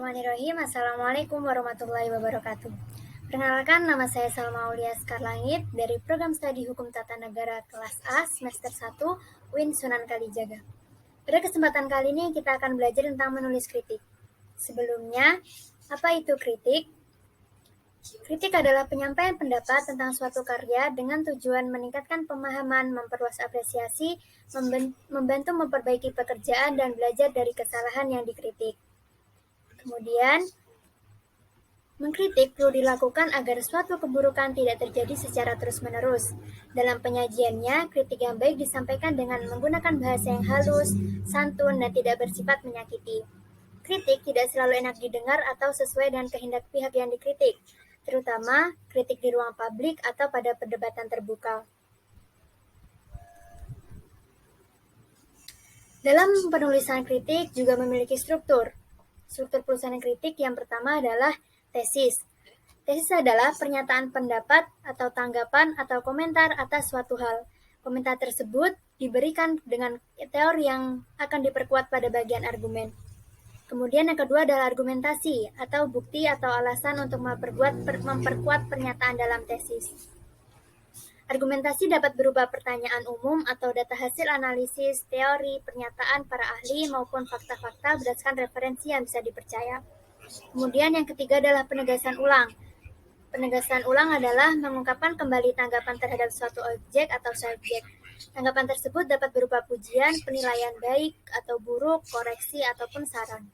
Bismillahirrahmanirrahim. Assalamualaikum warahmatullahi wabarakatuh. Perkenalkan, nama saya Salma Aulia Skarlangit dari Program Studi Hukum Tata Negara kelas A semester 1 UIN Sunan Kalijaga. Pada kesempatan kali ini kita akan belajar tentang menulis kritik. Sebelumnya, apa itu kritik? Kritik adalah penyampaian pendapat tentang suatu karya dengan tujuan meningkatkan pemahaman, memperluas apresiasi, membantu memperbaiki pekerjaan, dan belajar dari kesalahan yang dikritik. Kemudian, mengkritik perlu dilakukan agar suatu keburukan tidak terjadi secara terus-menerus. Dalam penyajiannya, kritik yang baik disampaikan dengan menggunakan bahasa yang halus, santun, dan tidak bersifat menyakiti. Kritik tidak selalu enak didengar atau sesuai dengan kehendak pihak yang dikritik, terutama kritik di ruang publik atau pada perdebatan terbuka. Dalam penulisan kritik juga memiliki struktur. Struktur penulisan kritik yang pertama adalah tesis. Tesis adalah pernyataan pendapat atau tanggapan atau komentar atas suatu hal. Komentar tersebut diberikan dengan teori yang akan diperkuat pada bagian argumen. Kemudian yang kedua adalah argumentasi atau bukti atau alasan untuk memperkuat pernyataan dalam tesis. Argumentasi dapat berupa pertanyaan umum atau data hasil analisis, teori, pernyataan para ahli, maupun fakta-fakta berdasarkan referensi yang bisa dipercaya. Kemudian yang ketiga adalah penegasan ulang. Penegasan ulang adalah mengungkapkan kembali tanggapan terhadap suatu objek atau subjek. Tanggapan tersebut dapat berupa pujian, penilaian baik atau buruk, koreksi, ataupun saran.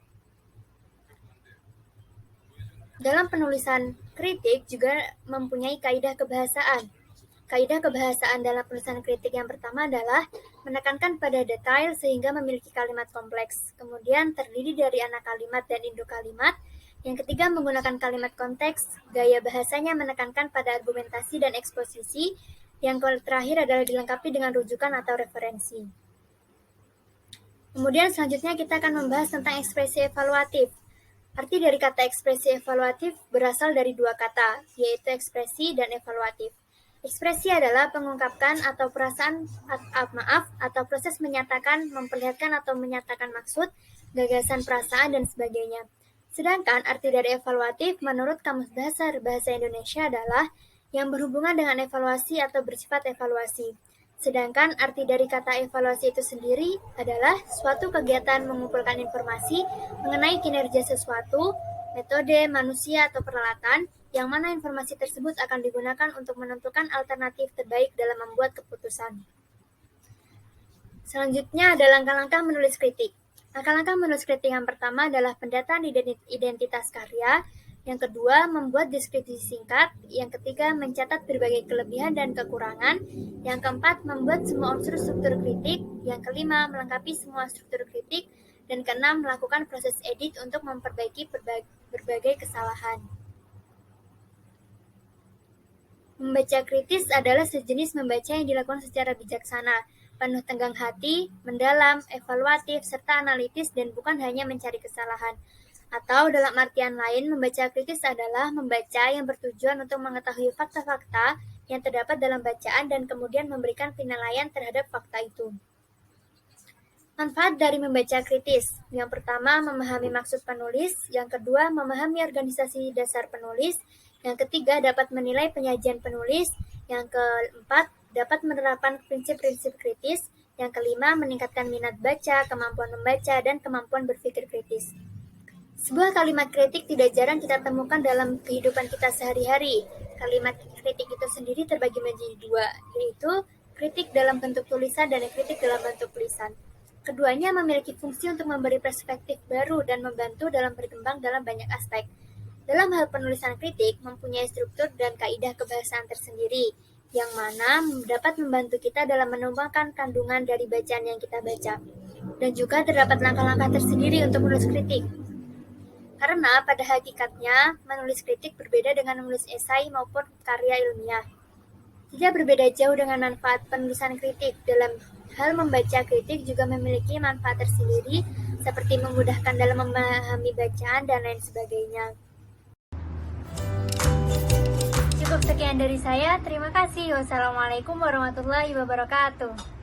Dalam penulisan kritik juga mempunyai kaidah kebahasaan. Kaidah kebahasaan dalam penulisan kritik yang pertama adalah menekankan pada detail sehingga memiliki kalimat kompleks. Kemudian terdiri dari anak kalimat dan induk kalimat. Yang ketiga menggunakan kalimat konteks. Gaya bahasanya menekankan pada argumentasi dan eksposisi. Yang terakhir adalah dilengkapi dengan rujukan atau referensi. Kemudian selanjutnya kita akan membahas tentang ekspresi evaluatif. Arti dari kata ekspresi evaluatif berasal dari dua kata, yaitu ekspresi dan evaluatif. Ekspresi adalah pengungkapkan atau perasaan atau proses menyatakan, memperlihatkan atau menyatakan maksud, gagasan, perasaan, dan sebagainya. Sedangkan arti dari evaluatif menurut Kamus Besar Bahasa Indonesia adalah yang berhubungan dengan evaluasi atau bersifat evaluasi. Sedangkan arti dari kata evaluasi itu sendiri adalah suatu kegiatan mengumpulkan informasi mengenai kinerja sesuatu, metode, manusia, atau peralatan, yang mana informasi tersebut akan digunakan untuk menentukan alternatif terbaik dalam membuat keputusan. Selanjutnya ada langkah-langkah menulis kritik. Langkah-langkah menulis kritik yang pertama adalah pendataan identitas karya, yang kedua membuat deskripsi singkat, yang ketiga mencatat berbagai kelebihan dan kekurangan, yang keempat membuat semua unsur struktur kritik, yang kelima melengkapi semua struktur kritik, dan keenam melakukan proses edit untuk memperbaiki berbagai kesalahan. Membaca kritis adalah sejenis membaca yang dilakukan secara bijaksana, penuh tenggang hati, mendalam, evaluatif, serta analitis, dan bukan hanya mencari kesalahan. Atau dalam artian lain, membaca kritis adalah membaca yang bertujuan untuk mengetahui fakta-fakta yang terdapat dalam bacaan dan kemudian memberikan penilaian terhadap fakta itu. Manfaat dari membaca kritis. Yang pertama, memahami maksud penulis. Yang kedua, memahami organisasi dasar penulis. Yang ketiga, dapat menilai penyajian penulis. Yang keempat, dapat menerapkan prinsip-prinsip kritis. Yang kelima, meningkatkan minat baca, kemampuan membaca, dan kemampuan berpikir kritis. Sebuah kalimat kritik tidak jarang kita temukan dalam kehidupan kita sehari-hari. Kalimat kritik itu sendiri terbagi menjadi dua, yaitu kritik dalam bentuk tulisan dan kritik dalam bentuk lisan. Keduanya memiliki fungsi untuk memberi perspektif baru dan membantu dalam berkembang dalam banyak aspek. Dalam hal penulisan kritik, mempunyai struktur dan kaidah kebahasaan tersendiri, yang mana dapat membantu kita dalam menumbangkan kandungan dari bacaan yang kita baca. Dan juga terdapat langkah-langkah tersendiri untuk menulis kritik. Karena pada hakikatnya, menulis kritik berbeda dengan menulis esai maupun karya ilmiah. Tidak berbeda jauh dengan manfaat penulisan kritik. Dalam hal membaca kritik juga memiliki manfaat tersendiri, seperti memudahkan dalam memahami bacaan dan lain sebagainya. Cukup sekian dari saya. Terima kasih. Wassalamualaikum warahmatullahi wabarakatuh.